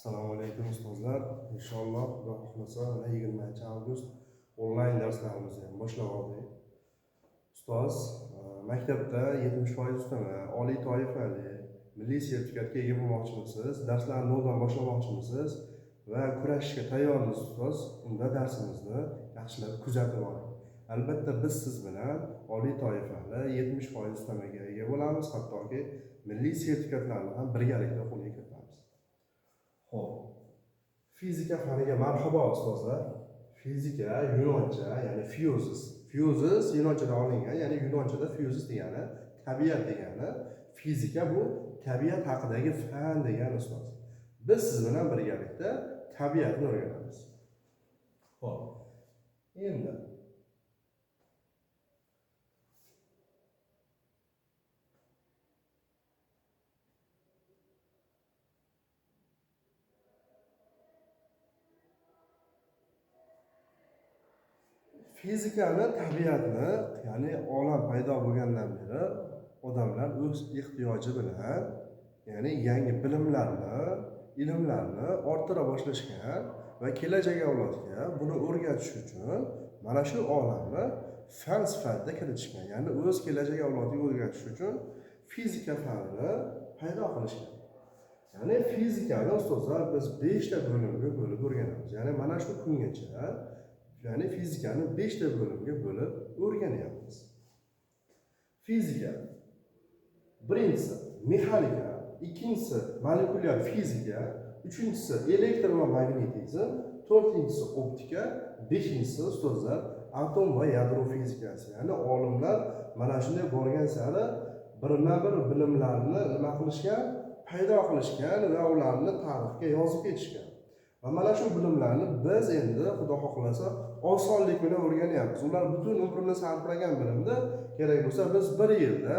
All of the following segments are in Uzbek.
Assalomu alaykum ustozlar. Inshaalloh Xudo xohlasa 20-avgust onlayn darslarimizni ham boshlab oldik. Ustoz, maktabda 70% ustama, oliy toifali, milliy sertifikatga ega bo'lmoqchimisiz? Darslarni noldan boshlamoqchimisiz? Va kurashishga tayyormisiz ustoz? Unda darsimizni yaxshilab kuzatib oling. Albatta biz siz bilan oliy toifali 70% ustamaga ega bo'lamiz, hattoki milliy sertifikatlarni ham birgalikda qo'lga kiritamiz. Xo'p, fizika faniga marhabo ustozlar. Fizika yunoncha, ya'ni fuses yunonchadan olingan, ya'ni yunonchada fuses degani tabiat degani, fizika bu tabiat haqidagi fan degani ustoz. Biz siz bilan birgalikda tabiatni o'rganamiz. Xo'p, endi fizikani, tabiatni, ya'ni olam paydo bo'lgandan beri odamlar o'z ehtiyoji bilan, ya'ni yangi bilimlarni, ilmlarni orttira boshlashgan va kelajak avlodga buni o'rgatish uchun mana shu olamni fan sifatida kiritishgan. Ya'ni o'z kelajak avlodiga o'rgatish uchun fizika fanini paydo qilishgan. Ya'ni fizikani ustozlar biz 5 ta bo'limga bo'lib o'rganamiz. Ya'ni mana shu kungacha ya'ni fizikani 5 ta bo'limga bo'lib o'rganyapmiz. Fizika. Birinchisi mexanika, ikkinchisi molekulyar fizika, uchinchisi elektr va magnetizm, to'rtinchisi optika, beshinchisi ustozlar atom va yadro fizikasi. Ya'ni olimlar mana shunday borgan sari birma-bir bilimlarni nima qilishgan, paydo qilishgan va ularni tarixga yozib ketishgan. Va mana shu bilimlarni biz endi Xudo xohlasa osonlik bilan o'rganyapmiz. Ular butun umrini sarflagan bilimni kerak bo'lsa biz 1 yilda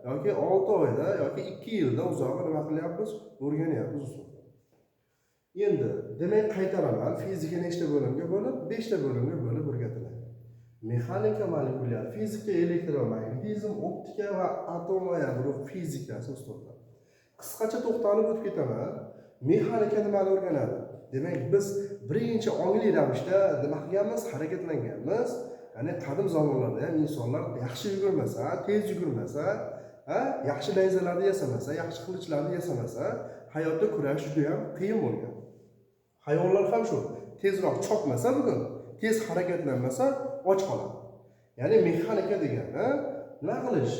yoki 6 oyda yoki 2 yilda uzoq nima qilyapmiz? O'rganyapmiz. Endi demak qaytaraman, fizika nechta bo'limga bo'lib? 5 ta bo'limga bo'lib o'rgatiladi. Mexanika, molekulyar fizika, elektr va magnetizm, optika va atom va yadro fizikasi ustozlar. Qisqacha to'xtalib o'tib ketaman. Mexanika nimani o'rganadi? Demak, biz birinchi ongli ravishda nima qilganmiz? Harakatlanganmiz. Ya'ni qadim zamonlarda ham insonlar yaxshi yugurmasa, tez yugurmasa, yaxshi nayzalarni yasamasa, yaxshi qilichlarni yasamasa, hayotda kurash juda ham qiyin bo'lgan. Hayvonlar ham shu. Tezroq chopmasa bugun, tez harakatlanmasa och qoladi. Ya'ni mexanika degani nima qilish?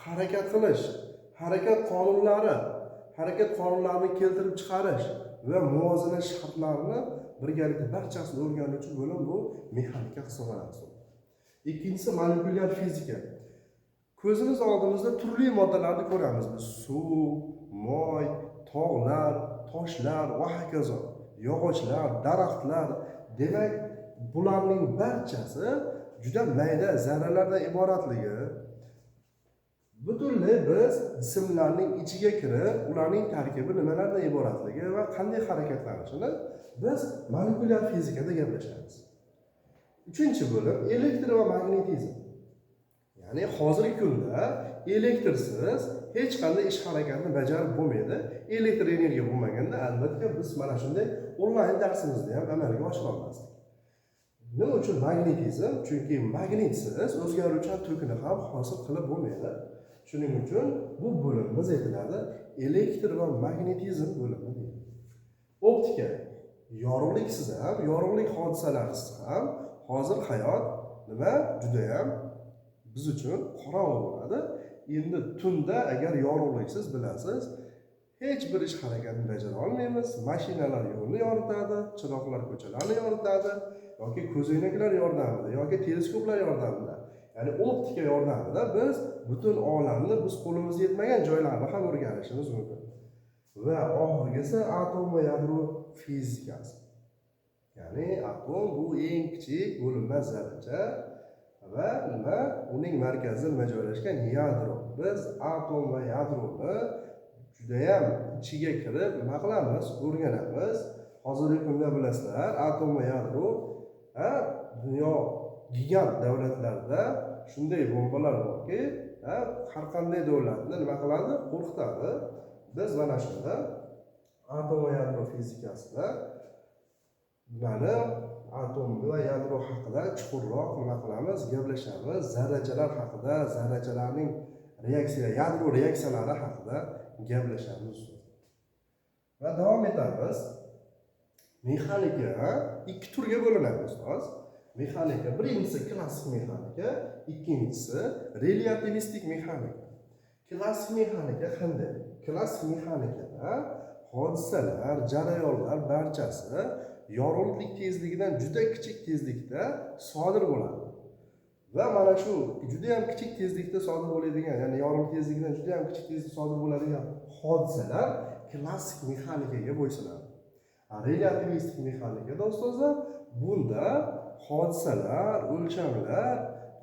Harakat qilish, harakat qonunlarini keltirib chiqarish va muvozanat shartlarini birgalikda barchasini o'rganuvchi bo'lim bu mexanika hisoblanadi. Ikkinchisi molekulyar fizika. Ko'zimiz oldimizda turli moddalarni ko'ramiz. Biz suv, moy, tog'lar, toshlar va hokazo, yog'ochlar, daraxtlar, demak, bularning barchasi juda mayda zarralardan iboratligi. Butunlay biz jismlarning ichiga kirib, ularning tarkibi nimalardan iboratligi va qanday harakatlanishini biz molekulyar fizikada gaplashamiz. Uchinchi bo'lim elektr va magnetizm. Ya'ni hozirgi kunda elektrsiz hech qanday ish harakatni bajarib bo'lmaydi. Elektr energiya bo'lmaganda albatta biz mana shunday onlayn darsimizni ham amalga oshira olmasdik. Nima uchun magnetizm? Chunki magnetsiz o'zgaruvchan tokni ham hosil qilib bo'lmaydi. Shuning uchun bu bo'limimiz aytiladi elektr va magnetizm bo'limi deydi. Optika. Yorug'liksiz ham, yorug'lik hodisalarisiz ham hozir hayot nima juda ham biz uchun qorong'u bo'ladi. Endi tunda agar yorug'liksiz bilasiz, hech bir ish harakatini bajara olmaymiz. Mashinalar yo'lni yoritadi, chiroqlar ko'chalarni yoritadi yoki ko'zoynaklar yordamida yoki teleskoplar yordamida, ya'ni optika yordamida biz butun olamni biz qo'limizga yetmagan joylarni ham o'rganishimiz mumkin. Va oxirgisi atom va yadro fizikasi. Ya'ni atom bu eng kichik bo'linma zarracha va nima? Uning markazida nima joylashgan? Yadro. Biz atom va yadroni juda ham ichiga kirib nima qilamiz? O'rganamiz. Hozirgi kunda bilasizlar, atom va yadro dunyo gigant davlatlarda shunday bombalar borki, har qanday davlatni nima qiladi? Qo'rqitadi. Biz mana shunda atom va yadro fizikasida mana atom va yadro haqida chuqurroq nima qilamiz, gaplashamiz. Zarrachalar haqida, zarrachalarning yadro reaksiyalari haqida gaplashamiz. Va davom etamiz. Mexanika ikki turga bo'linadi, ustoz. Mexanika birinchisi klassik mexanika, ikkinchisi relativistik mexanika. Klassik mexanika qanday? Klassik mexanikada hodisalar, jarayonlar barchasi yorug'lik tezligidan juda kichik tezlikda sodir bo'ladi. Va mana shu juda ham kichik tezlikda sodir bo'ladigan, ya'ni yorug'lik tezligidan juda ham kichik tezlikda sodir bo'ladigan hodisalar klassik mexanikaga bo'ysunadi. Relativistik mexanikada ustozlar bunda hodisalar, o'lchamlar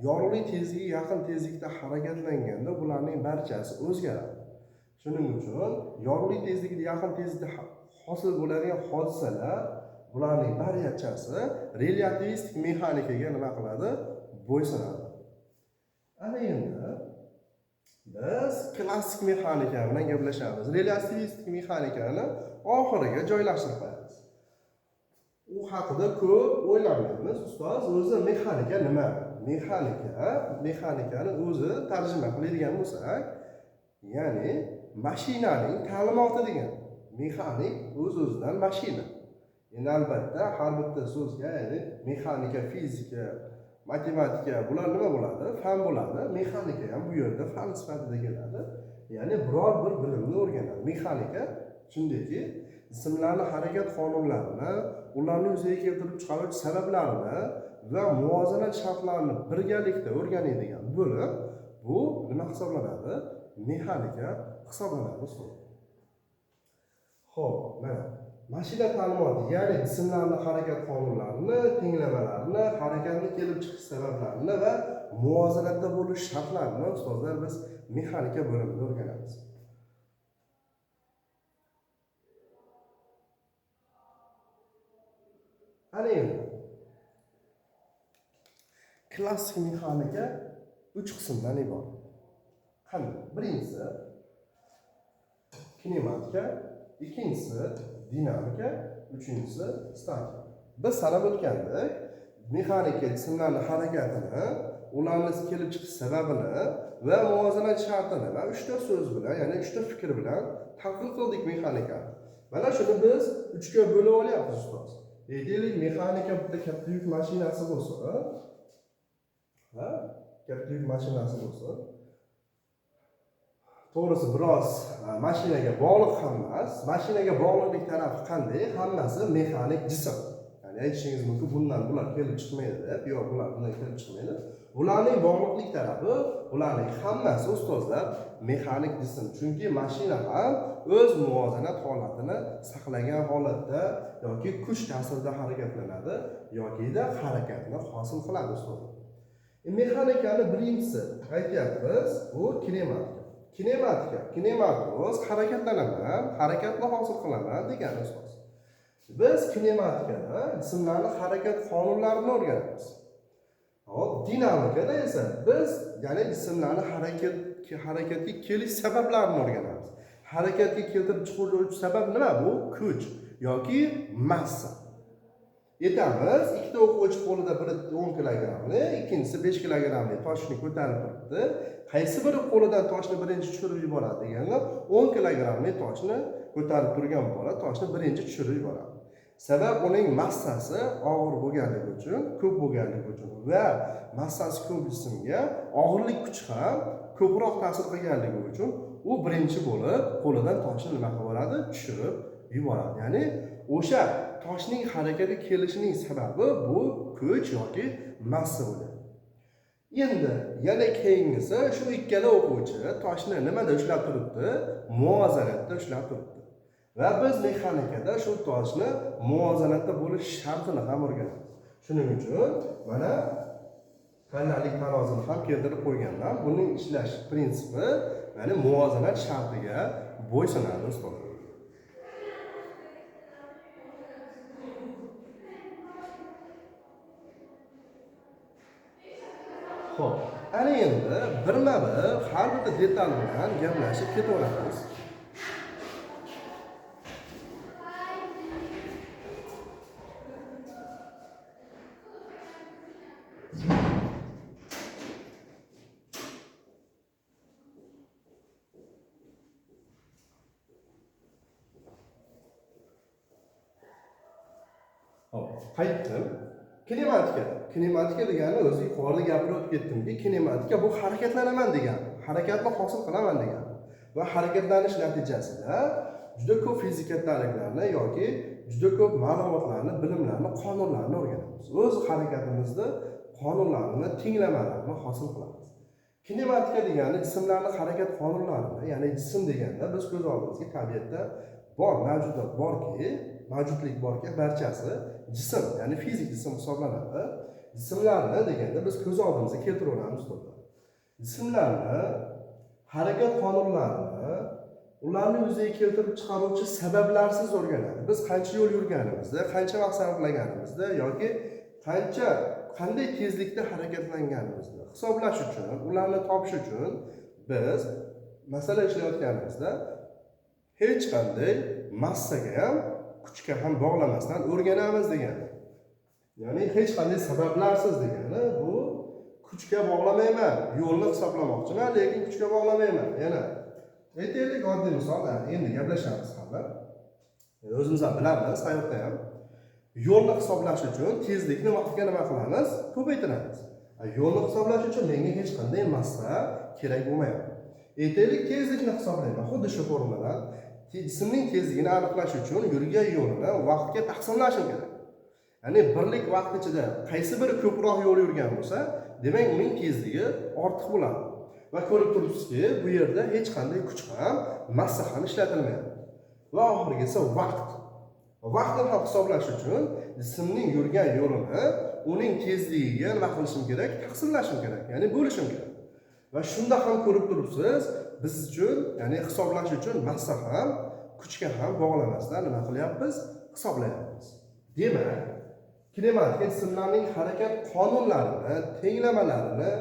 yorug'lik tezligiga yaqin tezlikda harakatlanganda bularning barchasi o'zgaradi. Shuning uchun yorug'lik tezligiga yaqin tezlikda hosil bo'ladigan hodisalar bularning barchasi relativistik mexanikaga nima qiladi? Bo'ysunadi. Ana endi biz klassik mexanika bilan gaplashamiz. Relativistik mexanikani oxiriga joylashtirib qo'yamiz. U haqida ko'p o'ylamaymiz. Ustoz, o'zi mexanika nima? Mexanikani o'zi tarjima qiladigan bo'lsak, ya'ni mashinaning ta'limoti degan. Mexanik o'z-o'zidan mashina. Endi albatta har bitta so'zga, ya'ni mexanika, fizika, matematika bular nima bo'ladi? Fan bo'ladi. Mexanika ham bu yerda fan sifatida keladi. Ya'ni biror bir bilimni o'rganadi. Mexanika shundayki, jismlarning harakat qonunlarini, ularni yuzaga keltirib chiqaruvchi sabablarini va muvozanat shartlarini birgalikda o'rganadigan bo'lim bu nima hisoblanadi? Mexanika hisoblanadi. Xo'p, mana mashina ta'limoti, ya'ni jismlarning harakat qonunlarini, tenglamalarini, harakatni kelib chiqish sabablarini va muvozanatda bo'lish shartlarini ustozlar biz mexanika bo'limida o'rganamiz. Ana endi klassik mexanika 3 qismdan iborat. Qanday? Birinchisi kinematika, ikkinchisi dinamika, uchinchisi statika. Biz sanab o'tgandek, mexanika jismlarning harakatini, ularning kelib chiqish sababini va muvozanat shartini va 3 ta so'z bilan, ya'ni 3 ta fikr bilan tadqiq qildik mexanikani. Mana shuni biz 3 ga bo'lib olyapmiz, ustoz. Deylik, mexanika bitta katta yuk mashinasi bo'lsa, katta yuk mashinasi bo'lsa, to'g'risi biroz mashinaga bog'liq ham emas. Mashinaga bog'liqlik tarafi qanday? Hammasi mexanik jism. Ya'ni aytishingiz mumkin, bundan bular kelib chiqmaydi deb, yo'q, bular bundan kelib chiqmaydi. Bularning bog'liqlik tarafi, bularning hammasi ustozlar mexanik jism. Chunki mashina ham o'z muvozanat holatini saqlagan holatda yoki kuch ta'sirida harakatlanadi yoki-da harakatni hosil qiladi ustozlar. Mexanikani birinchisi aytyapmiz, bu kinematika. Kinematika o'z harakatlanaman, harakatni hosil qilaman degani so'z. Biz kinematikada jismlarning harakat qonunlarini o'rganamiz. Hop, dinamikada esa biz ya'ni jismlarning harakatga kelish sabablarini o'rganamiz. Harakatga keltirib chiqaruvchi sabab nima? Bu kuch yoki massa. Aytamiz, ikkita o'quvchi qo'lida biri 10 kilogramli, ikkinchisi 5 kilogramli toshni ko'tarib turibdi. Qaysi biri qo'lidan toshni birinchi tushirib yuboradi deganda 10 kilogramli toshni ko'tarib turgan bola toshni birinchi tushirib yuboradi. Sabab uning massasi og'ir bo'lganligi uchun, ko'p bo'lganligi uchun va massasi ko'p jismga og'irlik kuchi ham ko'proq ta'sir qilganligi uchun u birinchi bo'lib qo'lidan toshni nima qilib yuboradi? Tushirib yuboradi. Ya'ni o'sha toshning harakatga kelishining sababi bu kuch yoki massa bo'ladi. Endi yana keyingisi shu ikkala o'quvchi toshni nimada ushlab turibdi? Muvozanatda ushlab turibdi. Va biz mexanikada shu toshni muvozanatda bo'lish shartini ham o'rganamiz. Shuning uchun mana qanday tarozini ham keltirib qo'yganman. Buning ishlash prinsipi, ya'ni muvozanat shartiga bo'ysunadi ustozlar. Xo'p, ana endi birma-bir har bitta detal bilan gaplashib ketaveramiz. qaytdim. Kinematika. Kinematika degani o'zi yuqorida gapirib o'tib ketdimki, kinematika bu harakatlanaman degani, harakatni hosil qilaman degani. Va harakatlanish natijasida juda ko'p fizika tariflarni yoki juda ko'p ma'lumotlarni, bilimlarni, qonunlarni o'rganamiz. O'z harakatimizda qonunlarni, tenglamalarini hosil qilamiz. Kinematika degani jismlarning harakat qonunlarini, ya'ni jism deganda biz ko'z oldimizga tabiatda bor, mavjudot borki, mavjudlik borki, barchasi jism, ya'ni fizik jism hisoblanadi. Jismlarni deganda biz ko'z oldimizga keltiraveramiz to'g'ri. Jismlarni harakat qonunlarini ularni yuzaga keltirib chiqaruvchi sabablarsiz o'rganadi. Biz qancha yo'l yurganimizda, qancha vaqt sarflaganimizda yoki qanday tezlikda harakatlanganimizni hisoblash uchun, ularni topish uchun biz masala ishlayotganimizda hech qanday massaga ham, kuchga ham bog'lamasdan o'rganamiz degani. Ya'ni hech qanday sabablarsiz degani bu kuchga bog'lamayman, yo'lni hisoblamoqchiman, lekin kuchga bog'lamayman. Yana aytaylik oddiy misol, endi gaplashamiz hali. O'zimiz ham bilamiz, hayotda ham yo'lni hisoblash uchun tezlikni vaqtga nima qilamiz? Ko'paytiramiz. Yo'lni hisoblash uchun menga hech qanday massa kerak bo'lmayapti. Aytaylik tezlikni hisoblayman. Xuddi shu formuladan jismning tezligini aniqlash uchun yurgan yo'lini vaqtga taqsimlashim kerak. Ya'ni birlik vaqt ichida qaysi biri ko'proq yo'l yurgan bo'lsa, demak uning tezligi ortiq bo'ladi. Va ko'rib turibsizki, bu yerda hech qanday kuch ham, massa ham ishlatilmayapti. Va oxirgisi vaqt. Vaqtni ham hisoblash uchun jismning yurgan yo'lini uning tezligiga nima qilishim kerak? Taqsimlashim kerak, ya'ni bo'lishim kerak. Va shunda ham ko'rib turibsiz, biz uchun, ya'ni hisoblash uchun massa ham, kuchga ham bog'lamasdan nima qilyapmiz? Hisoblayapmiz. Demak, kinematika jismlarning harakat qonunlarini, tenglamalarini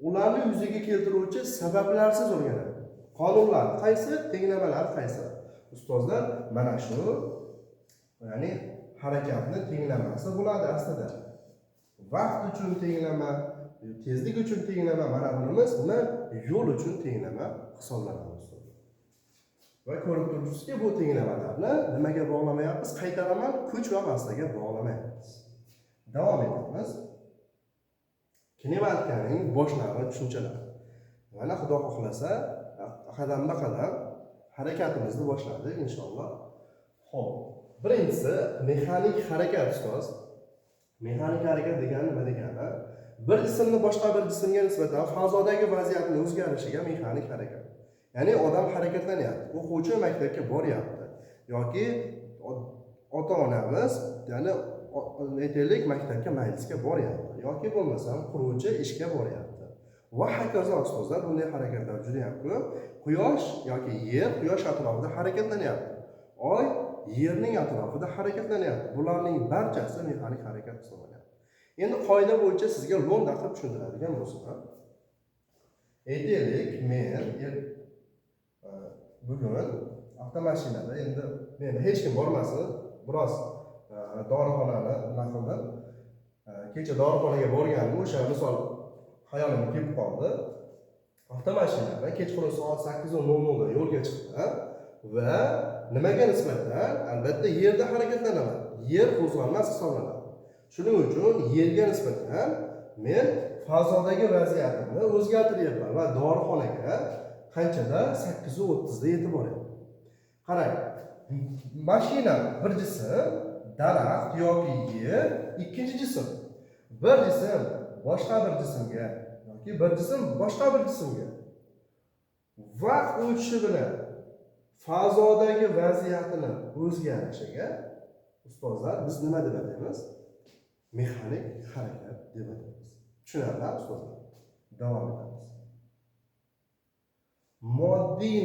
ularni yuzaga keltiruvchi sabablarsiz o'rganadi. Qonunlar qaysi, tenglamalar qaysi? Ustozlar mana shu, ya'ni harakatni tenglamasi bo'ladi aslida. Vaqt uchun tenglama, tezlik uchun tenglama, mana bunimiz nima? Yo'l uchun tenglama hisoblanadi. Va ko'rib turibsizki, bu tenglamalarni nimaga bog'lamayapmiz? Qaytaraman, kuch va massaga bog'lamayapmiz. Davom etamiz. Kinematikaning boshlang'ich tushunchalari. Mana Xudo xohlasa, qadamma-qadam harakatimizni boshladik inshaalloh. Xo'p, birinchisi mexanik harakat ustoz. Mexanik harakat degani nima degani? Bir jismni boshqa bir jismga nisbatan fazodagi vaziyatning o'zgarishiga mexanik harakat. Ya'ni odam harakatlanyapti, o'quvchi maktabga boryapti yoki ota-onamiz, ya'ni aytaylik maktabga majlisga boryapti yoki bo'lmasam quruvchi ishga boryapti. Va hokazo ustozlar, bunday harakatlar juda ham ko'p. Quyosh yoki yer quyosh atrofida harakatlanyapti. Oy yerning atrofida harakatlanyapti. Bularning barchasi mexanik harakat hisoblanadi. Endi qoida bo'yicha sizga lo'nda qilib tushuntiradigan bo'lsam, aytaylik men bugun avtomashinada endi men hech kim bormasin, biroz dorixonani nima qildim. Kecha dorixonaga borgandim, o'sha misol hayolimga kelib qoldi. Avtomashinada kechqurun soat 8:00 da yo'lga chiqdim va nimaga nisbatan? Albatta yerda harakatlanaman. Yer qo'zg'almas hisoblanadi. Shuning uchun yerga nisbatan men fazodagi vaziyatimni o'zgartiryapman va dorixonaga qanchada? 8:30 da yetib boryapman. Qarang, mashina bir jism, daraxt yoki yer ikkinchi jism. Bir jism boshqa bir jismga yoki bir jism boshqa bir jismga vaqt o'tishi bilan fazodagi vaziyatini o'zgarishiga ustozlar biz nima deb ataymiz? Mexanik harakat deb ataymiz. Tushunarli ustozlar? Davom etamiz. Moddiy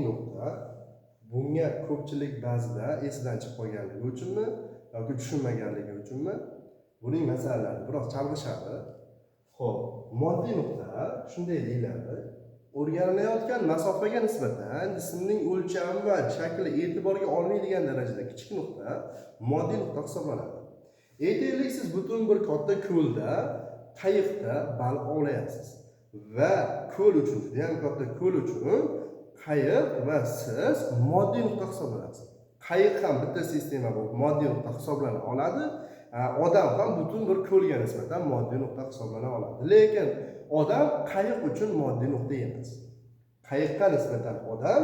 nuqta bunga ko'pchilik ba'zida esidan chiqib qolganligi uchunmi yoki tushunmaganligi uchunmi buning masalalari biroz chalg'ishadi. Xo'p, moddiy nuqta shunday deyiladi. O'rganilayotgan masofaga nisbatan jismning o'lchami va shakli e'tiborga olinmaydigan darajada kichik nuqta moddiy nuqta hisoblanadi. Aytaylik, siz butun bir katta ko'lda, qayiqda baliq ovlayapsiz va ko'l uchun, juda ham katta ko'l uchun qayiq va siz moddiy nuqta hisoblanasiz. qayiq ham bitta sistema bu moddiy nuqta hisoblana oladi. Odam ham butun bir ko'lga nisbatan moddiy nuqta hisoblana oladi. Lekin odam qayiq uchun moddiy nuqta emas. Qayiqqa nisbatan odam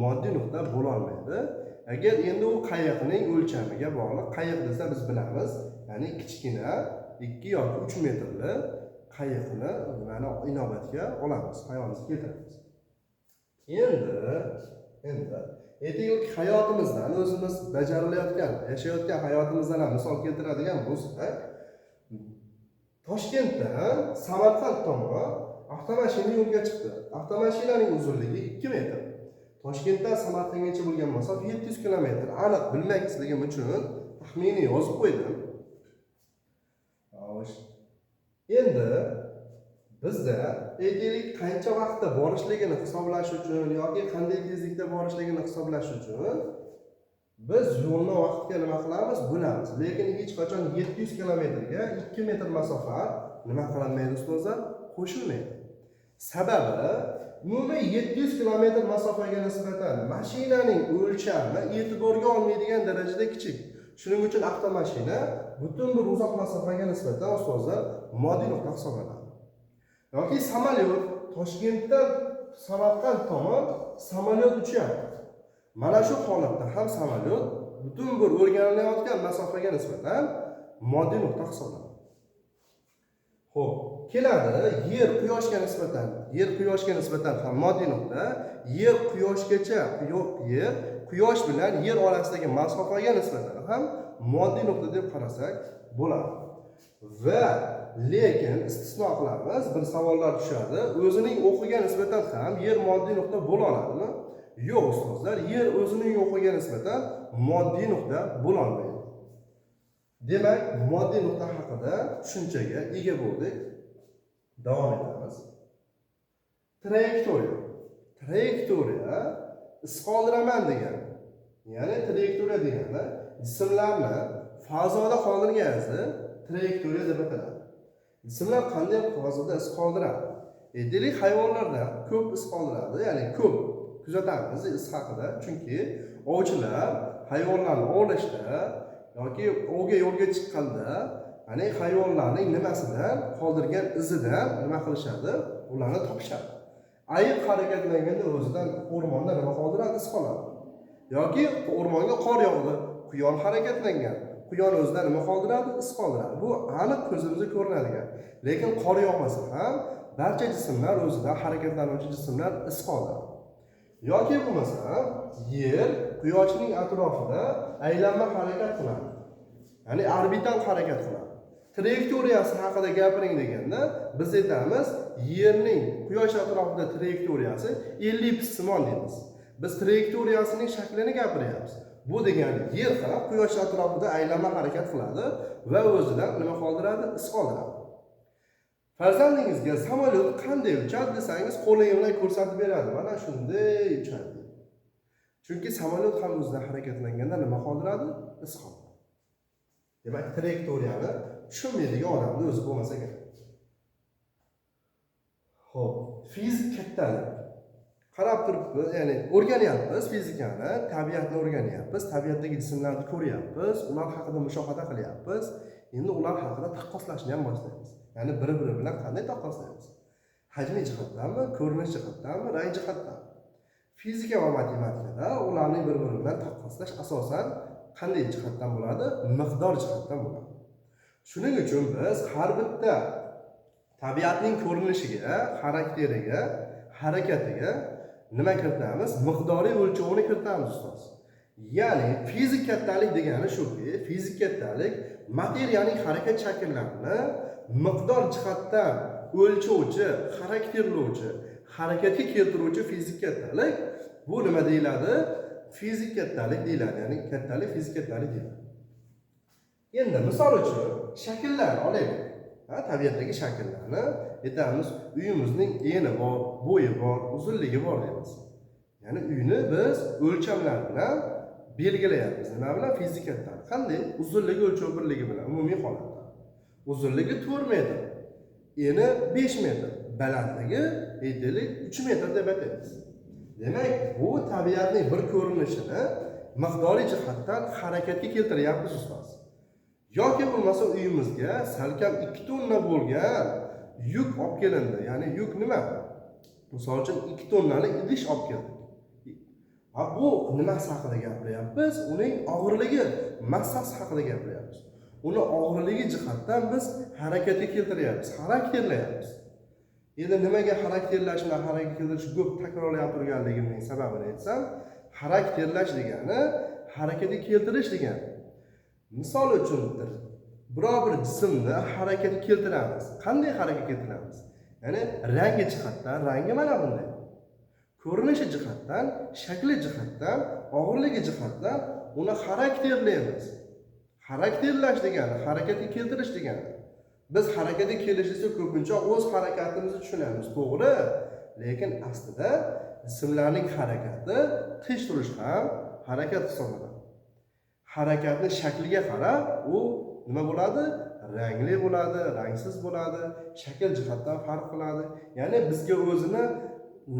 moddiy nuqta bo'la olmaydi. Agar endi u qayiqning o'lchamiga bog'liq, qayiq desa biz bilamiz, ya'ni kichkina 2 yoki 3 metrli qayiqni mana inobatga olamiz, hayolimizga keltiramiz. Endi aytaylik hayotimizdan o'zimiz bajarilayotgan, yashayotgan hayotimizdan ham misol keltiradigan bo'lsak, Toshkentdan Samarqand tomon avtomashina yo'lga chiqdi. Avtomashinaning uzunligi 2 metr. Toshkentdan Samarqandgacha bo'lgan masofa 700 kilometr. Aniq bilmasligim uchun taxminiy yozib qo'ydim. Endi bizda aytaylik qancha vaqtda borishligini hisoblash uchun yoki qanday tezlikda borishligini hisoblash uchun biz yo'lni vaqtga nima qilamiz? Bo'lamiz. Lekin hech qachon 700 kilometrga 2 metr masofa nima qilinmaydi ustozlar? Qo'shilmaydi. Sababi umumiy 700 kilometr masofaga nisbatan mashinaning o'lchami e'tiborga olmaydigan darajada kichik. Shuning uchun avtomashina butun bir uzoq masofaga nisbatan ustozlar moddiy nuqta hisoblanadi. Yoki samolyot Toshkentdan Samarqand tomon samolyot uchyapti. Mana shu holatda ham samolyot butun bir o'rganilayotgan masofaga nisbatan moddiy nuqta hisoblanadi. Xo'p, keladi yer quyoshga nisbatan ham moddiy nuqta, yer quyoshgacha quyosh bilan yer orasidagi masofaga nisbatan ham moddiy nuqta deb qarasak bo'ladi. Va lekin istisno qilamiz, bir savollar tushadi. O'zining o'qiga nisbatan ham yer moddiy nuqta bo'la oladimi? Yo'q ustozlar, yer o'zining o'qiga nisbatan moddiy nuqta bo'la olmaydi. Demak, moddiy nuqta haqida tushunchaga ega bo'ldik. Davom etamiz. Trayektoriya iz qoldiraman degan. Ya'ni trayektoriya degani jismlarni fazoda qoldirganizni trayektoriya deb ataladi. Jismlar qanday fazoda iz qoldiradi? Aytaylik, hayvonlarda ko'p iz qoldiradi, ya'ni ko'p kuzatamiz iz haqida, chunki ovchilar hayvonlarni ovlashda yoki ovga yo'lga chiqqanda, ya'ni hayvonlarning nimasidan qoldirgan izidan nima qilishadi? Ularni topishadi. Ayiq harakatlanganda o'zidan o'rmonda nima qoldiradi? Iz qoladi. Yoki o'rmonga qor yog'di, quyon harakatlangan, quyon o'zidan nima qoldiradi? Iz qoldiradi. Bu aniq ko'zimizga ko'rinadigan. Lekin qor yog'masa ham barcha jismlar o'zidan harakatlanuvchi jismlar iz qoldiradi. Yoki bo'lmasa yer quyoshning atrofida aylanma harakat qiladi. Ya'ni orbital harakat qiladi. Trayektoriyasi haqida gapiring deganda biz aytamiz, yerning quyosh atrofida trayektoriyasi ellipsimon deymiz. Biz trayektoriyasining shaklini gapiryapmiz. Bu degani yer ham quyosh atrofida aylanma harakat qiladi va o'zidan nima qoldiradi? Iz qoldiradi. Farzandingizga samolyot qanday uchadi desangiz, qo'lingiz bilan ko'rsatib beradi. Mana shunday uchadi. Chunki samolyot ham o'zidan harakatlanganda nima qoldiradi? Iz qoldiradi. Demak, trayektoriyani tushunmaydigan odamni o'zi bo'lmasa kerak. Xo'p, fizik kattalik. Qarab turibmiz, ya'ni o'rganyapmiz fizikani, tabiatni o'rganyapmiz, tabiatdagi jismlarni ko'ryapmiz, ular haqida mushohada qilyapmiz. Endi ular haqida taqqoslashni ham boshlaymiz. Ya'ni bir-biri bilan qanday taqqoslaymiz? Hajmi jihatdanmi, ko'rinish jihatdanmi, rang jihatdan? Fizika va matematikada ularning bir-biri bilan taqqoslash asosan qanday jihatdan bo'ladi? Miqdor jihatdan bo'ladi. Shuning uchun biz har bitta tabiatning ko'rinishiga, xarakteriga, harakatiga nima kiritamiz? Miqdoriy o'lchovini kiritamiz ustoz. Ya'ni fizik kattalik degani shuki, fizik kattalik materiyaning harakat shakllarini miqdor jihatdan o'lchovchi, xarakterlovchi, harakatga keltiruvchi fizik kattalik. Bu nima deyiladi? Fizik kattalik deyiladi. Ya'ni kattalik fizik kattalik deyiladi. Endi misol uchun shakllar olaylik. Tabiatdagi shakllarni aytamiz, uyimizning eni bor, bo'yi bor, uzunligi bor deymiz. Ya'ni uyni biz o'lchamlar bilan belgilayapmiz. Nima bilan? Fizik kattalik. Qanday? Uzunligi o'lchov birligi bilan umumiy holatda. Uzunligi 4 metr, eni 5 metr, balandligi aytaylik 3 metr deb aytamiz. Demak, bu tabiatning bir ko'rinishini miqdoriy jihatdan harakatga keltiryapmiz ustoz. Yoki bo'lmasa uyimizga salkam 2 tonna bo'lgan yuk olib kelindi. Ya'ni yuk nima? Misol uchun 2 tonnalik idish olib keldik. Bu nimasi haqida gapiryapmiz? Uning og'irligi, massasi haqida gapiryapmiz. Uni og'irligi jihatdan biz harakatga keltiryapmiz, xarakterlayapmiz. Endi nimaga xarakterlash bilan harakatga keltirish ko'p takrorlayib turganligimning sababini aytsam, xarakterlash degani harakatga keltirish degani. Misol uchun biror bir jismni harakatga keltiramiz. Qanday harakatga keltiramiz? Ya'ni rangi jihatdan, rangi mana bunday. Ko'rinishi jihatdan, shakli jihatdan, og'irligi jihatdan uni xarakterlaymiz. Xarakterlash degani harakatga keltirish degani. Biz harakatga kelishimizni ko'pincha o'z harakatimizni tushunamiz, to'g'ri? Lekin aslida jismlarning harakati tish turish ham harakat hisoblanadi. Harakatning shakliga qarab u nima bo'ladi? Rangli bo'ladi, rangsiz bo'ladi, shakl jihatdan farq qiladi. Ya'ni bizga o'zini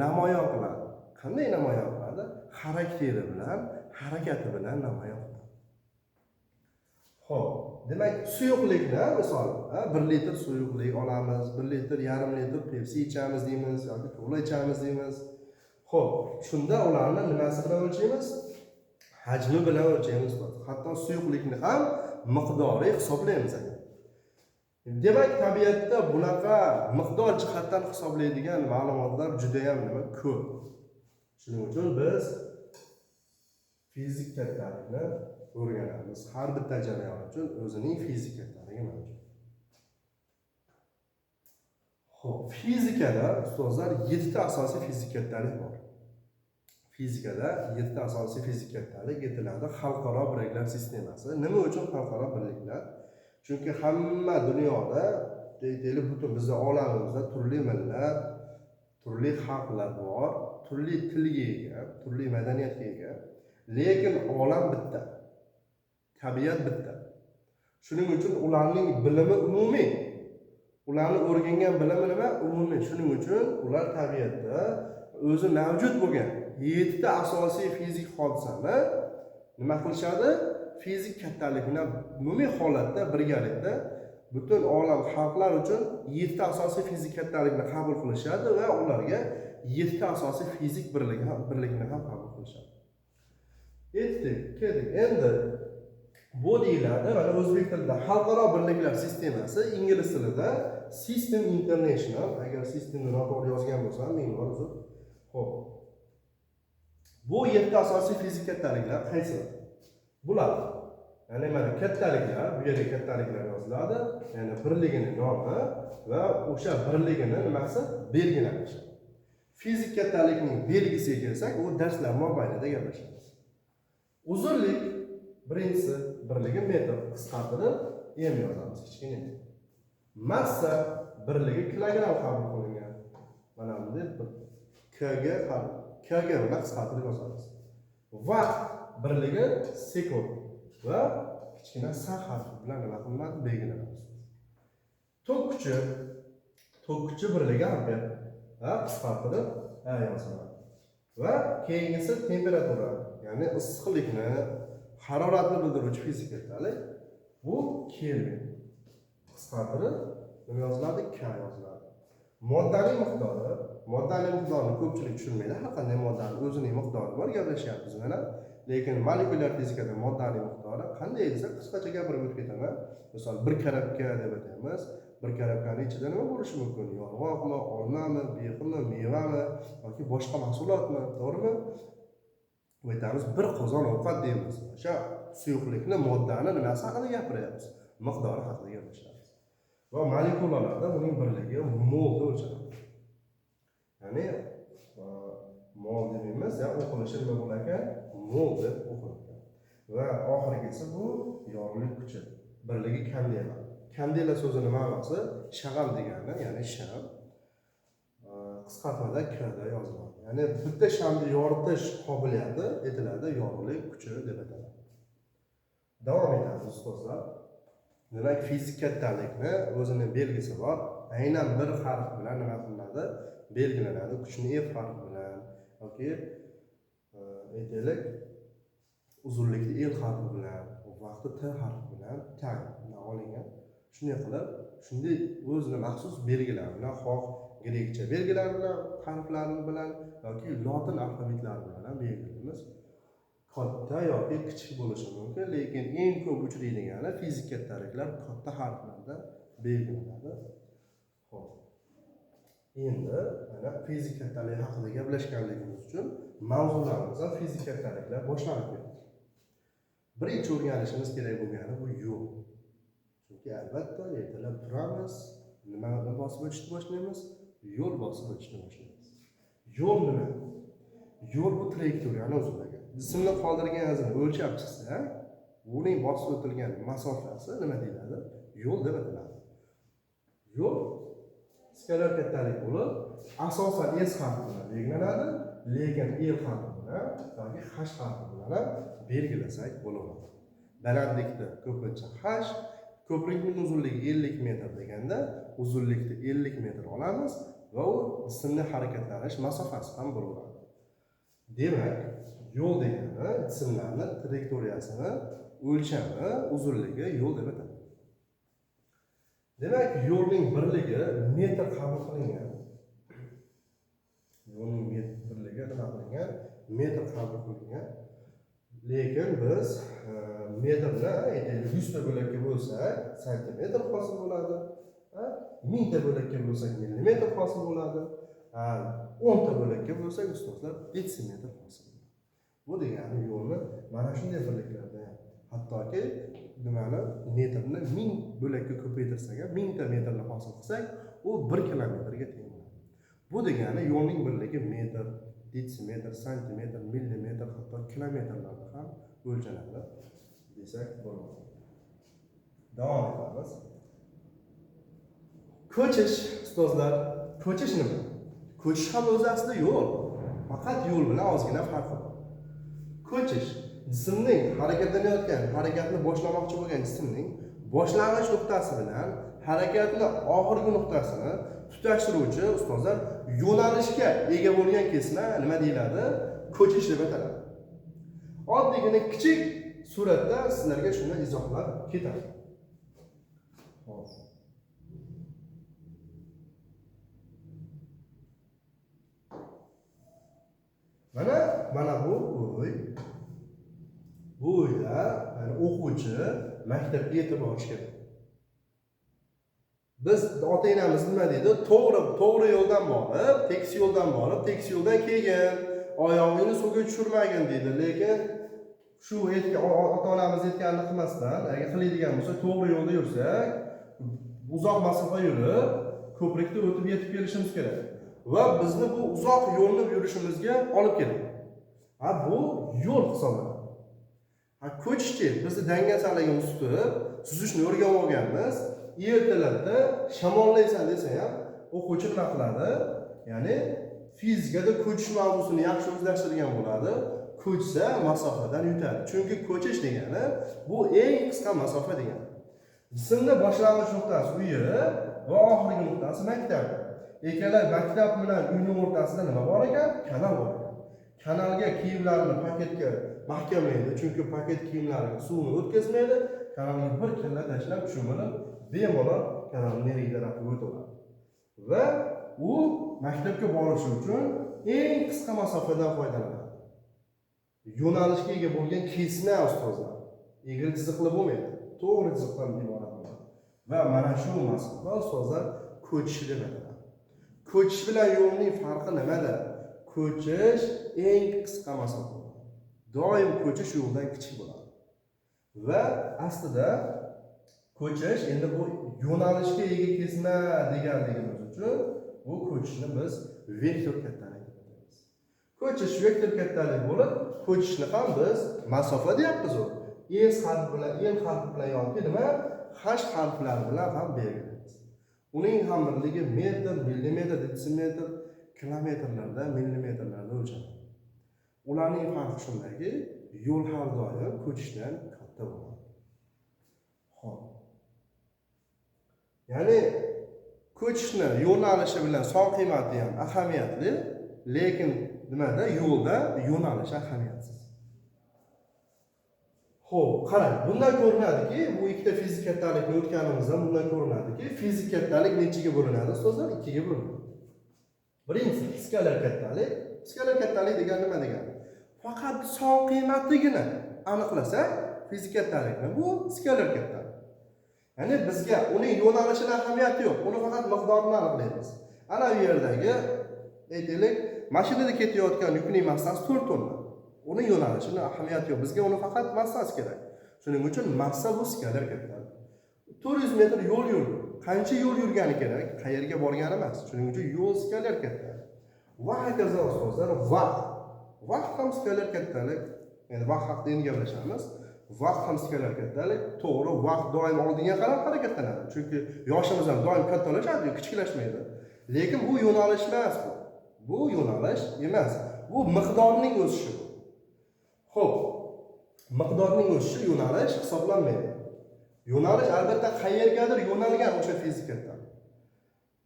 namoyon qiladi. Qanday namoyon qiladi? Xarakteri bilan, harakati bilan namoyon qiladi. Xo'p, demak, suyuqlikni misol, 1 litr suyuqlik olamiz, 1 litr, yarim litr Pepsi ichamiz deymiz yoki kola ichamiz deymiz. Xo'p, shunda ularni nimasi bilan o'lchaymiz? Hajmi bilan o'lchaymiz. Hatto suyuqlikni ham miqdori hisoblaymiz. Demak, tabiatda bunaqa miqdor jihatdan hisoblaydigan ma'lumotlar juda ham ko'p. Shuning uchun biz fizik kattalikni o'rganamiz. Har bitta jarayon uchun o'zining fizik kattaligi mavjud. Xo'p, fizikada ustozlar 7 ta asosiy fizik kattalik bor. Fizikada 7 ta asosiy fizik kattalik aytiladi. Xalqaro birliklar sistemasi. Nima uchun xalqaro birliklar? Chunki hamma dunyoda, deylik, butun bizning olamimizda turli millat, turli xalqlar bor, turli tilga ega, turli madaniyatga ega, lekin olam bitta. Tabiat bitta. Shuning uchun ularning bilimi umumiy. Ularning o'rgangan bilimi nima? Umumiy. Shuning uchun ular tabiatda o'zi mavjud bo'lgan 7 ta asosiy fizik hodisani nima qilishadi? Fizik kattalik bilan umumiy holatda birgalikda butun olam xalqlar uchun 7 ta asosiy fizik kattalikni qabul qilishadi va ularga 7 ta asosiy fizik birlikni ham qabul qilishadi. Ketdik. Endi bu deyiladi, mana o'zbek tilida xalqaro birliklar sistemasi, ingliz tilida System International, agar sistemni noto'g'ri yozgan bo'lsam, menga uzr. Xo'p. Bu 7 ta asosiy fizik kattaliklar qaysi? Bular. Ya'ni mana kattaliklar, bu yerga kattaliklar yoziladi, ya'ni birligining nomi va o'sha birligini nimasi? Belgilanishi. Fizik kattalikning belgisiga kelsak, u darslar mobaynida gaplashamiz. Uzunlik birinchisi birligi metr, qisqartirib m yozamiz, kichkina. Massa birligi kilogramm qabul qilingan. Mana bunday kg bilan qisqartirib yozamiz. Vaqt birligi sekund va kichkina s harfi bilan nima qilinadi? Belgilanadi. Tok kuchi birligi amper, qisqartirib yoziladi. Va keyingisi temperatura, ya'ni issiqlikni, haroratni bildiruvchi fizik kattalik, bu Kelvin. Qisqartirib nima yoziladi? K yoziladi. Moddaning miqdorini ko'pchilik tushunmaydi. Har qanday moddaning o'zining miqdori bor, gaplashyapmiz mana. Lekin molekulyar fizikada moddaning miqdori qanday desa, qisqacha gapirib o'tib ketaman. Misol 1 karobka deb aytamiz. 1 karobkaning ichida nima bo'lishi mumkin? Yong'oqmi, olmami, bexmi, mevami yoki boshqa mahsulotmi, to'g'rimi? Aytamiz 1 qozon ovqat deymiz. O'sha suyuqlikni, moddani nimasi haqida gapiryapmiz? Miqdori haqida gaplashamiz. Va molekulalarda uning birligi mol deb o'lchanadi. Ya'ni mol deymiz, ya o'qilishi nima bo'lar ekan? Mol deb o'qiladi. Va oxirgisi bu yorug'lik kuchi. Birligi kandela. Kandela so'zining ma'nosi shag'al degani, ya'ni sham. Qisqartmada k da yoziladi. Ya'ni bitta shamni yoritish qobiliyati aytiladi yorug'lik kuchi deb ataladi. Davom etamiz ustozlar. Demak, fizik kattalikni o'zining belgisi bor. Aynan bir harf bilan nima qilinadi? Belgilanadi. Kuchni F harfi bilan yoki aytaylik uzunlikni el harfi bilan, vaqtni t harfi bilan tagdan olingan. Shunday qilib, shunday o'zini maxsus belgilar bilan, xoh grekcha belgilar bilan, harflar bilan yoki lotin alfabetlari bilan ham belgilaymiz. Katta yoki kichik bo'lishi mumkin, lekin eng ko'p uchraydigani fizik kattaliklar katta harflarda belgilanadi. Xo'p. Endi mana fizik kattaligi haqida gaplashganligimiz uchun mavzularimiz fizik kattaliklar boshlanib ketdi. Birinchi o'rganishimiz kerak bo'lgani bu yo'l. Chunki albatta ertalab turamiz, nimani bosib o'tishni boshlaymiz? Yo'l bosib o'tishni boshlaymiz. Yo'l nima? Yo'l bu trayektoriyani o'zligi. Jismni qoldirgan o'lchab chiqsa, uning bosib o'tilgan masofasi nima deyiladi? Yo'l deb ataladi. Yo'l skalar kattalik bo'lib, asosan S harfi bilan belgilanadi, lekin L harfi bilan yoki H harfi bilan belgilasak bo'laveradi. Balandlikda ko'pincha H, ko'prikning uzunligi 50 metr deganda, uzunlikni 50 metr olamiz va u jismning harakatlanish masofasi ham bo'laveradi. Demak, yo'l degani jismlarning trayektoriyasini, o'lchami, uzunligi yo'l deb ataladi. Demak, yo'lning birligi metr qabul qilingan. Yo'lning birligi nima qilingan? Metr qabul qilingan. Lekin biz metrni aytaylik 100 ta bo'lakka bo'lsak, santimetr hosil bo'ladi. 1000 ta bo'lakka bo'lsak, millimetr hosil bo'ladi. 10 ta bo'lakka bo'lsak, ustozlar detsimetr hosil bo'ladi. Bu degani yo'lni mana shunday birliklarda, hattoki nimani metrni 1000 bo'lakka ko'paytirsak, 1000 ta metrni hosil qilsak, u 1 kilometrga teng bo'ladi. Bu degani yo'lning birligi metr, detsimetr, santimetr, millimetr, hatto kilometrlarda ham o'lchanadi desak bo'ladi. Davom etamiz. Ko'chish, ustozlar, ko'chish nima? Ko'chish ham o'z aslida yo'l. Faqat yo'l bilan ozgina farqi bor. Ko'chish jismning harakatlanayotgan, harakatni boshlamoqchi bo'lgan jismning boshlang'ich nuqtasi bilan harakatning oxirgi nuqtasini tutashtiruvchi ustozlar yo'nalishga ega bo'lgan kesma nima deyiladi? Ko'chish deb ataladi. Oddiygina kichik suratda sizlarga shuni izohlab ketadi. Xo'p. Mana bu uy. Bu uyda o'quvchi maktabga yetib borish kerak. Biz ota-onamiz nima deydi? To'g'ri yo'ldan borib, tekis yo'ldan borib, tekis yo'ldan keyin oyog'ingni suvga tushirmagin deydi. Lekin shu ota-onamiz aytganini qilmasdan, agar qiladigan bo'lsa, to'g'ri yo'lda yursak, uzoq masofa yurib, ko'prikni o'tib yetib kelishimiz kerak. Va bizni bu uzoq yo'lni yurishimizga olib keladi. Bu yo'l hisoblanadi. Ko'chishchi bizni dangasaligimiz tutib, suzishni o'rganib olganmiz. Ertalabda shamollaysan desa ham, o'quvchi nima qiladi? Ya'ni fizikada ko'chish mavzusini yaxshi o'zlashtirgan bo'ladi. Ko'chsa masofadan yutadi. Chunki ko'chish degani bu eng qisqa masofa degani. Jismni boshlang'ich nuqtasi uyi va oxirgi nuqtasi maktab. Ekalar maktab bilan uyning o'rtasida nima bor ekan? Kanal bor ekan. Kanalga kiyimlarni paketga mahkamlaydi, chunki paket kiyimlariga suvni o'tkazmaydi. Kanalga bir kalla tashlab tushimini bemalol kanalning nariga tarafiga o'tadi. Va u maktabga borish uchun eng qisqa masofadan foydalanadi. Yo'nalishga ega bo'lgan kesma ustozlar. Egri chiziqli bo'lmaydi, to'g'ri chiziqdan iborat bo'ladi. Va mana shu masofa ustozlar ko'chish deb ataladi. Ko'chish bilan yo'lning farqi nimada? Ko'chish eng qisqa masofa. Doim ko'chish yo'ldan kichik bo'ladi. Va aslida ko'chish endi bu yo'nalishga ega kesma deganligimiz uchun bu ko'chishni biz vektor kattalik deb ataymiz. Ko'chish vektor kattalik bo'lib, ko'chishni ham biz masofa deyapmiz u. S harfi bilan, L harfi bilan yoki nima? H harflari bilan ham belgilaymiz. Uning ham birligi metr, millimetr, detsimetr, kilometrlarda, millimetrlarda o'lchanadi. Ularning farqi shundaki, yo'l har doim ko'chishdan katta bo'ladi. Xo'p. Ya'ni ko'chishni yo'nalishi bilan son qiymati ham ahamiyatli, lekin nimada? Yo'lda yo'nalish ahamiyatsiz. Xo'p, qarang, bundan ko'rinadiki, bu ikkita fizik kattalikni o'tganimizda bundan ko'rinadiki, fizik kattalik nechaga bo'linadi? Ustozlar, ikkiga bo'linadi. Birinchisi skalar kattalik. Skalar kattalik degani nima degani? Faqat son qiymatligini aniqlasak, fizik kattalikni bu skalar kattalik. Ya'ni bizga uning yo'nalishini ahamiyati yo'q. Uni faqat miqdorini aniqlaymiz. Ana bu yerdagi aytaylik, mashinada ketayotgan yukning massasi 4 tonna. Uning yo'nalishini ahamiyati yo'q. Bizga uni faqat massasi kerak. Shuning uchun massa bu skalar kattalik. 400 metr yo'l yurdi. Qancha yo'l yurgani kerak, qayerga borgani emas. Shuning uchun yo'l skalar kattalik. Va hokazo ustozlar, vaqt ham skalar kattalik. Ya'ni vaqt haqida endi gaplashamiz. Vaqt ham skalar kattalik. To'g'ri, vaqt doim oldinga qarab harakatlanadi. Chunki yoshimiz ham doim kattalashadi, kichiklashmaydi. Lekin bu yo'nalish emas bu. Bu yo'nalish emas. Bu miqdorning o'sishi. Xo'p, miqdorning o'sishi yo'nalish hisoblanmaydi. Yo'nalish albatta qayergadir yo'nalgan o'sha fizikada.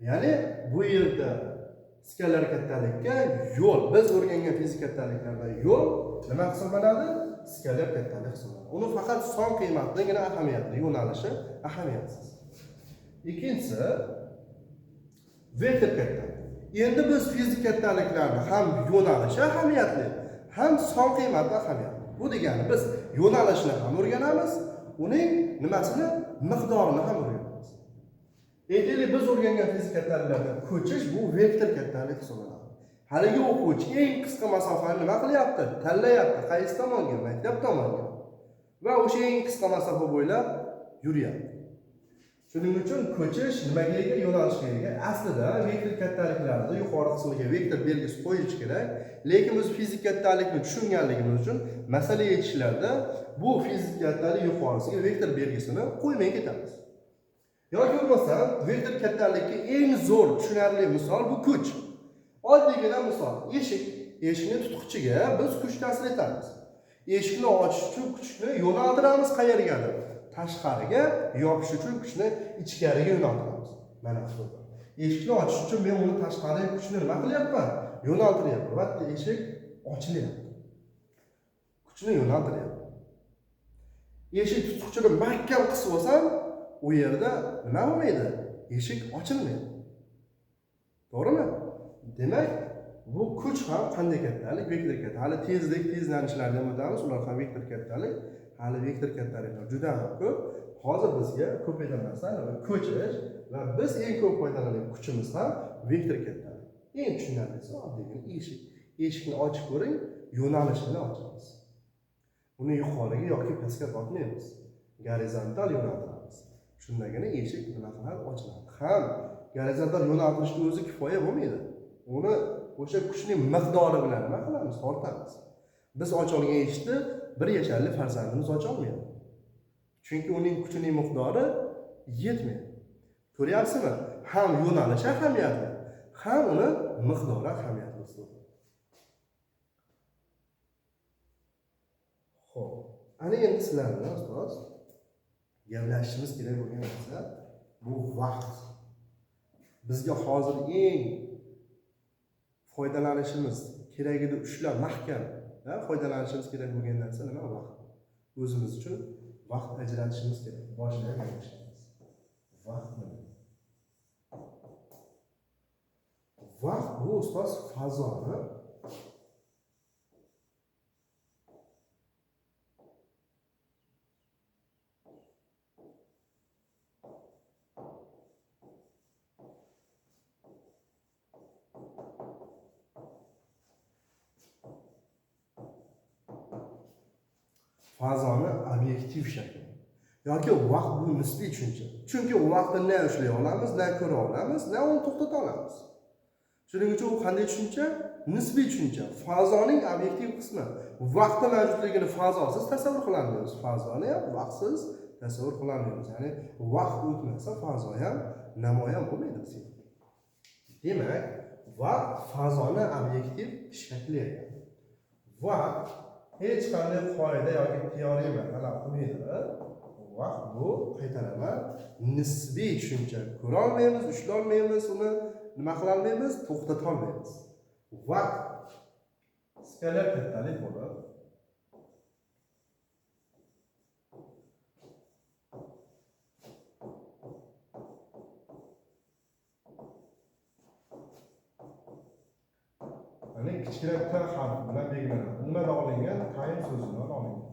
Ya'ni bu yerda skalar kattalikka yo'l, biz o'rgangan fizik kattaliklarda yo'l nima hisoblanadi? Skalar kattalik hisoblanadi. Uni faqat son qiymatligina ahamiyatli, yo'nalishi ahamiyatsiz. Ikkinchisi vektor kattalik. Endi biz fizik kattaliklarda ham yo'nalishi ahamiyatli, ham son qiymati ahamiyatli. Bu degani biz yo'nalishni ham o'rganamiz, uning nimasini, miqdorini ham o'rganamiz. Aytaylik, biz o'rgangan fizik kattaliklarda ko'chish bu vektor kattalik hisoblanadi. Haligi o'quvchi eng qisqa masofani nima qilyapti? Tanlayapti, qaysi tomonga, maktab tomonga. Va o'sha eng qisqa masofa bo'ylab yuryapti. Shuning uchun ko'chish nimaga ega, yo'nalishga ega. Aslida vektor kattaliklarda yuqori qismiga vektor belgisi qo'yish kerak. Lekin biz fizik kattalikni tushunganligimiz uchun masala yechishlarda bu fizik kattalik yuqorisiga vektor belgisini qo'ymay ketamiz. Yoki bo'lmasam, vektor kattalikka eng zo'r tushunarli misol bu kuch. Oddiygina misol, eshikni tutqichiga biz kuch ta'sir etamiz. Eshikni ochish uchun kuchni yo'naltiramiz qayergadir. Tashqariga yopish uchun kuchni ichkariga yo'naltiramiz. Mana shu. Eshikni ochish uchun men uni tashqariga kuchni nima qilyapman? Yo'naltiryapman. Va eshik ochilyapti. Kuchni yo'naltiryapman. Eshik tutqichini mahkam qisib olsam, u yerda nima bo'lmaydi? Eshik ochilmaydi. To'g'rimi? Demak, bu kuch ham qanday kattalik? Vektor kattalik. Hali tezlanishlardan o'tamiz, ular ham vektor kattalik. Hali vektor kattaliklar juda ham ko'p. Hozir bizga ko'paygan narsalar ko'chish va biz eng ko'p foydalanadigan kuchimiz ham vektor kattalik. Eng tushunarlisi oddiygina eshik. Eshikni ochib ko'ring, yo'nalishini ochamiz. Uni yuqoriga yoki pastga tortmaymiz. Gorizontal yo'naltiramiz. Shundagina eshik nima qiladi? Ochiladi. Ham gorizontal yo'naltirishning o'zi kifoya bo'lmaydi. Uni o'sha kuchning miqdori bilan nima qilamiz? Tortamiz. Biz ocha olgan eshikni 1 yasharli farzandimiz ocha olmaydi. Chunki uning kuchining miqdori yetmaydi. Ko'ryapsizmi? Ham yo'nalish ahamiyatli, ham uni miqdori ahamiyatli. Xo'p, ana endi sizlar bilan ustoz gaplashishimiz kerak bo'lgan narsa bu vaqt. Bizga hozir eng foydalanishimiz keragida ushlab mahkam foydalanishimiz kerak bo'lgan narsa nima? Vaqt. O'zimiz uchun vaqt ajratishimiz kerak. Boshida gaplashamiz. Vaqt nima? Vaqt bu ustoz fazoni obyektiv shakli. Yoki vaqt bu nisbiy tushuncha. Chunki vaqtni na ushlay olamiz, na ko'ra olamiz, na uni to'xtata olamiz. Shuning uchun u qanday tushuncha? Nisbiy tushuncha. Fazoning obyektiv qismi. Vaqtni mavjudligini fazosiz tasavvur qilamiz. Fazoni ham vaqtsiz tasavvur qilamiz. Ya'ni vaqt o'tmasa fazo ham namoyon bo'lmaydi bizga. Demak, vaqt fazoni obyektiv shakli ekan. Vaqt hech qanday qoida yoki teorema talab qilmaydi. Vaqt bu, qaytaraman, nisbiy tushuncha. Ko'ra olmaymiz, ushlay olmaymiz, uni nima qila olmaymiz? To'xtata olmaymiz. Vaqt skalar kattalik bo'lib belgilanadi. Nimada olingan? Time so'zidan olingan.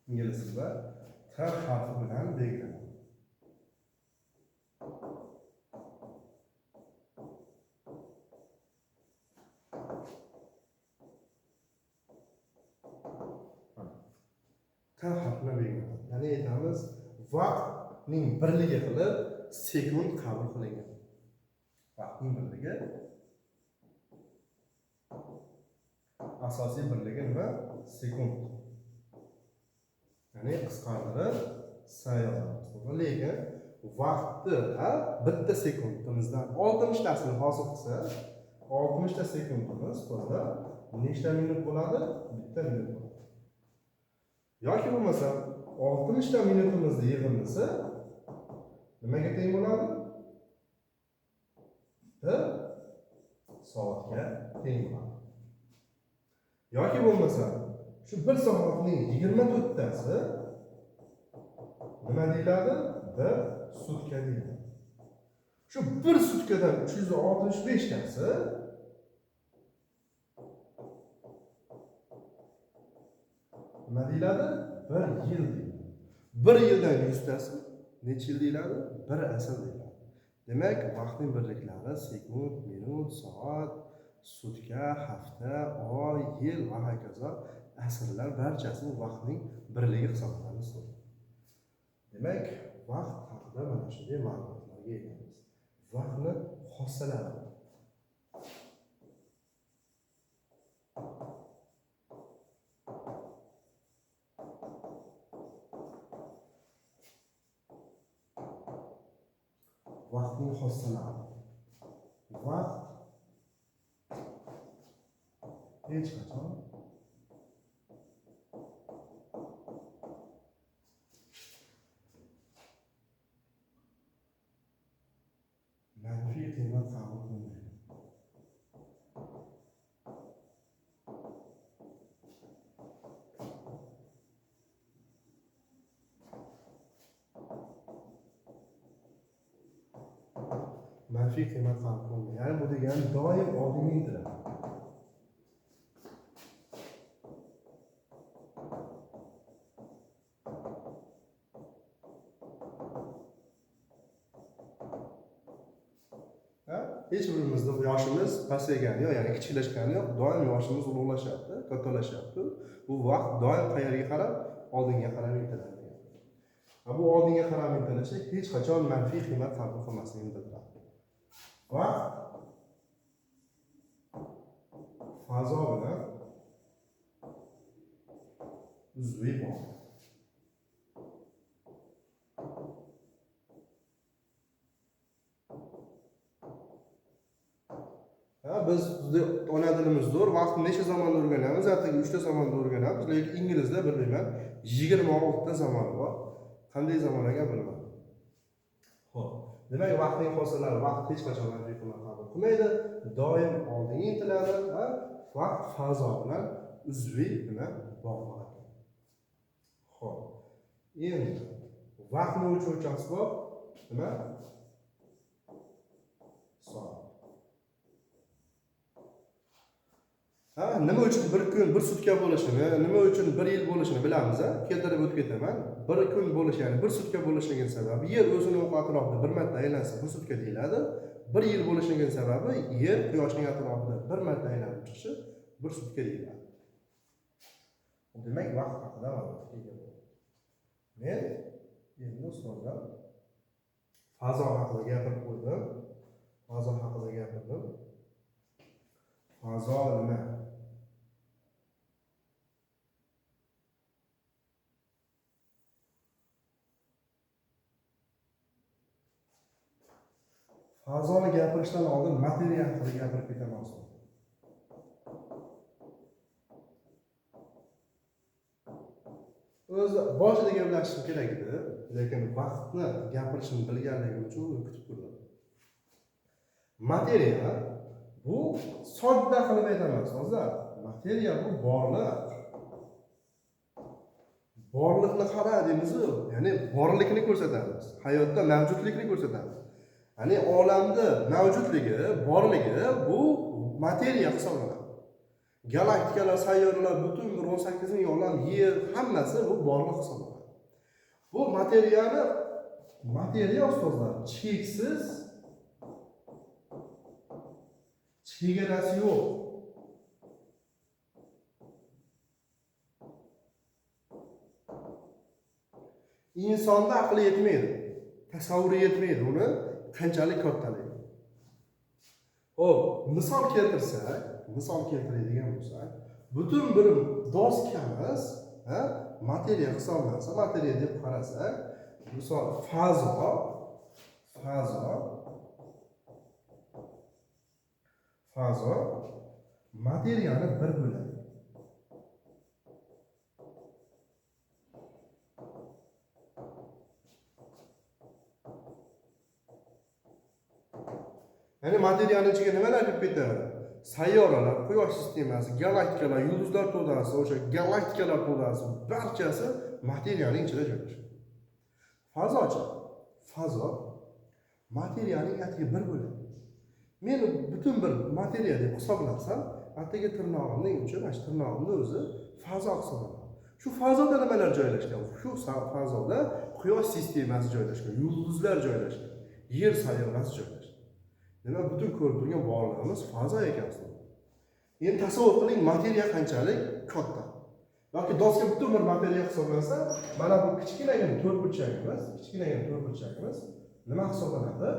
İngliz tilida T harfi bilan belgilanadi. T harfini belgilanadi. Ya'ni aytamiz, vaqtning birligi qilib sekund qabul qilingan. Vaqtning birligi asosiy birligi nima? Sekund. Ya'ni qisqartirib sayyoramiz. Lekin vaqtni bitta sekundimizdan 60 tasini hosil qilsa, 60 ta sekundimiz o'zida nechta minut bo'ladi? Bitta minut bo'ladi. Yoki bo'lmasa 60 ta minutimizni yig'indisi nimaga teng bo'ladi? Bir soatga teng bo'ladi. Yoki bo'lmasa shu 1 soatning 24 tasi nima deyiladi? 1 sutka deyiladi. Shu 1 sutkadan 365 tasi nima deyiladi? 1 yil deyiladi. 1 yildan 100 tasi necha yil deyiladi? 1 asr deyiladi. Demak, vaqtning birliklari sekund, minut, soat, sutka, hafta, oy, yil va hokazo asrlar barchasi vaqtning birligi hisoblanadi. Demak, vaqt haqida mana shunday ma'lumotlarga egamiz. Vaqtni xossalari. Vaqtning xossalari. Vaqt hech qachon manfiy qiymat qabul qilmaydi. Manfiy qiymat qabul qilmaydi. Ya'ni bu degani doim oldinga intiladi. Hech birimizning yoshimiz pasaygani yo'q, ya'ni kichiklashgani yo'q, doim yoshimiz ulug'lashyapti, kattalashyapti. Bu vaqt doim qayerga qarab? Oldinga qarab intiladi. Bu oldinga qarab intilishi hech qachon manfiy qiymat qabul qilmasligini bildiradi. Vaqt fazo bilan uzviy bog'liq. Biz ona dilimiz zo'r, vaqtni necha zamonda o'rganamiz? Atigi 3 ta zamonda o'rganamiz, lekin inglizda bilmayman, 26 ta zamon bor. Qanday zamon ekan bilmadim. Xo'p, demak vaqtning xossalari, vaqt hech qachon manfiy qiymat qabul qilmaydi, doim oldinga intiladi va vaqt fazo bilan uzviy bilan bog'liq. Xo'p, endi vaqtni o'lchovchi asbob nima? Soat. Nima uchun bir kun, bir sutka bo'lishini, nima uchun bir yil bo'lishini bilamiz, keltirib o'tib ketaman. Bir kun bo'lishi, ya'ni bir sutka bo'lishining sababi yer o'zining atrofida bir marta aylansa, bir sutka deyiladi. Bir yil bo'lishining sababi yer quyoshning atrofida bir marta aylanib chiqishi bir sutka deyiladi. Demak, vaqt haqida ma'lumotga ega bo'ldik. Men endi ustozlar fazo haqida gapirib qo'ydim. Fazo haqida gapirdim. Fazo nima? Fazoni gapirishdan oldin materiya haqida gapirib ketaman. O'zi boshida gaplashishim kerak edi, lekin vaqtni gapirishni bilganligim uchun kutib turdim. Materiya bu sodda qilib aytaman, ustozlar. Materiya bu borliq. Borliqni qara deymiz-ku, ya'ni borlikni ko'rsatamiz. Hayotda mavjudlikni ko'rsatamiz. Ya'ni olamda mavjudligi, borligi bu materiya hisoblanadi. Galaktikalar, sayyoralar, butun bir 18 ming olam, yer, hammasi bu borliq hisoblanadi. Bu materiya ustozlar cheksiz, chegarasi yo'q. İnsonda aqli yetmaydi, tasavvuri yetmaydi uni qanchalik kattaligi. Hop, misol keltiradigan bo'lsak, butun bir doskamiz, materiya hisoblansa, materiya deb qarasak, misol fazo materiyani bir bo'ladi. Ya'ni materiyaning ichiga nimalar kirib ketadi? Sayyoralar, quyosh sistemasi, galaktikalar, yulduzlar to'dasi, o'sha galaktikalar to'dasi barchasi materiyaning ichida joylashgan. Fazo materiyaning atigi bir bo'ladi. Men butun bir materiya deb hisoblasam, atigi tirnog'imning uchi, mana shu tirnog'imning o'zi fazo hisoblanadi. Shu fazoda nimalar joylashgan? Shu fazoda quyosh sistemasi joylashgan, yulduzlar joylashgan, yer sayyorasi joylashgan. Demak, butun ko'rib turgan borlig'imiz fazo ekan. Endi tasavvur qiling, materiya qanchalik katta. Yoki doska butun bir materiya hisoblansa, mana bu kichkinagina to'rtburchagimiz nima hisoblanadi?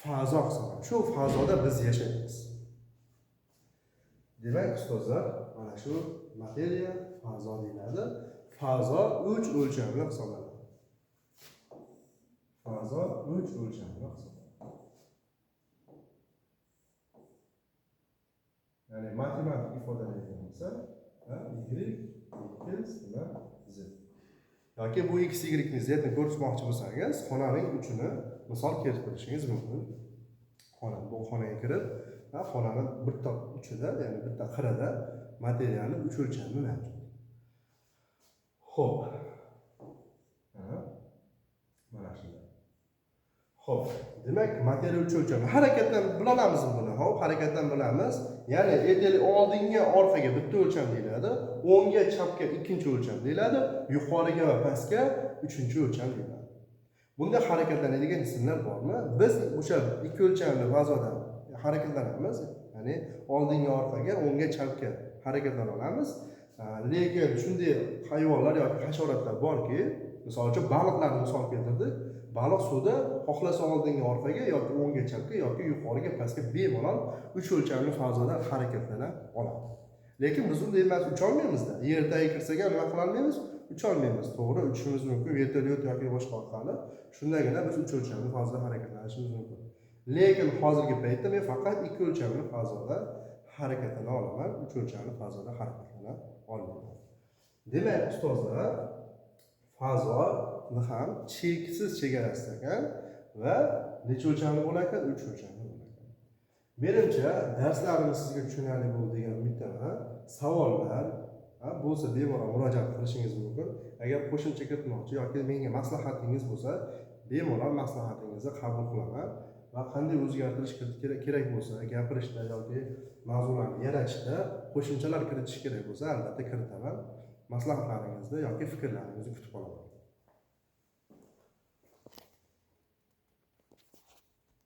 Fazo hisoblanadi. Shu fazoda biz yashaymiz. Demak, ustozlar, mana shu materiya fazo deyiladi. Fazo 3 o'lchamli hisoblanadi. Fazo 3 o'lchamli hisoblanadi. Yani matematik ifodalaydigan bo'lsa, y, x, z. Yoki bu x, y ni z ni ko'rsatmoqchi bo'lsangiz, xonaning uchini misol keltirishingiz mumkin. Bu xonaga kirib, xonaning bitta uchida, ya'ni bitta qirida materialni 3 o'lchamli mavjud. Xo'p. Mana shunday. Xo'p, demak, materiya 3 o'lchamli. Harakatdan bilamiz buni. Xo'p, harakatdan bilamiz. Ya'ni aytaylik, oldinga, orqaga bitta o'lcham deyiladi, o'ngga, chapga ikkinchi o'lcham deyiladi, yuqoriga va pastga uchinchi o'lcham deyiladi. Bunda harakatlanadigan jismlar bormi? Biz o'sha ikki o'lchamli fazoda harakatlanamiz, ya'ni oldinga, orqaga, o'ngga, chapga harakatlana olamiz. Lekin shunday hayvonlar yoki hasharotlar borki, misol uchun baliqlarni misol keltirdik. Baliq suvda xohlasa oldinga, orqaga yoki o'ngga, chapga yoki yuqoriga, pastga bemalol 3 o'lchamli fazoda harakatlana oladi. Lekin biz unday emas, ucha olmaymiz-da. Yerdaga kirsak ham nima qila olmaymiz? Ucha olmaymiz. To'g'ri, uchishimiz mumkin, vertolyot yoki boshqa orqali. Shundagina biz 3 o'lchamli fazoda harakatlanishimiz mumkin. Lekin hozirgi paytda men faqat 2 o'lchamli fazoda harakatlana olaman, 3 o'lchamli fazoda harakatlana olmayman. Demak, ustozlar, fazoni ham cheksiz chegarasi ekan va necha o'lchamli bo'lar ekan? 3 o'lchamli bo'lar ekan. Menimcha darslarimiz sizga tushunarli bo'ldi degan umiddaman. Savollar bo'lsa bemalol murojaat qilishingiz mumkin. Agar qo'shimcha kiritmoqchi yoki menga maslahatingiz bo'lsa, bemalol maslahatingizni qabul qilaman va qanday o'zgartirish kerak bo'lsa, gapirishda yoki mavzularni yaratishda qo'shimchalar kiritish kerak bo'lsa, albatta kiritaman. Maslahatlaringizni yoki fikrlaringizni kutib qolaman.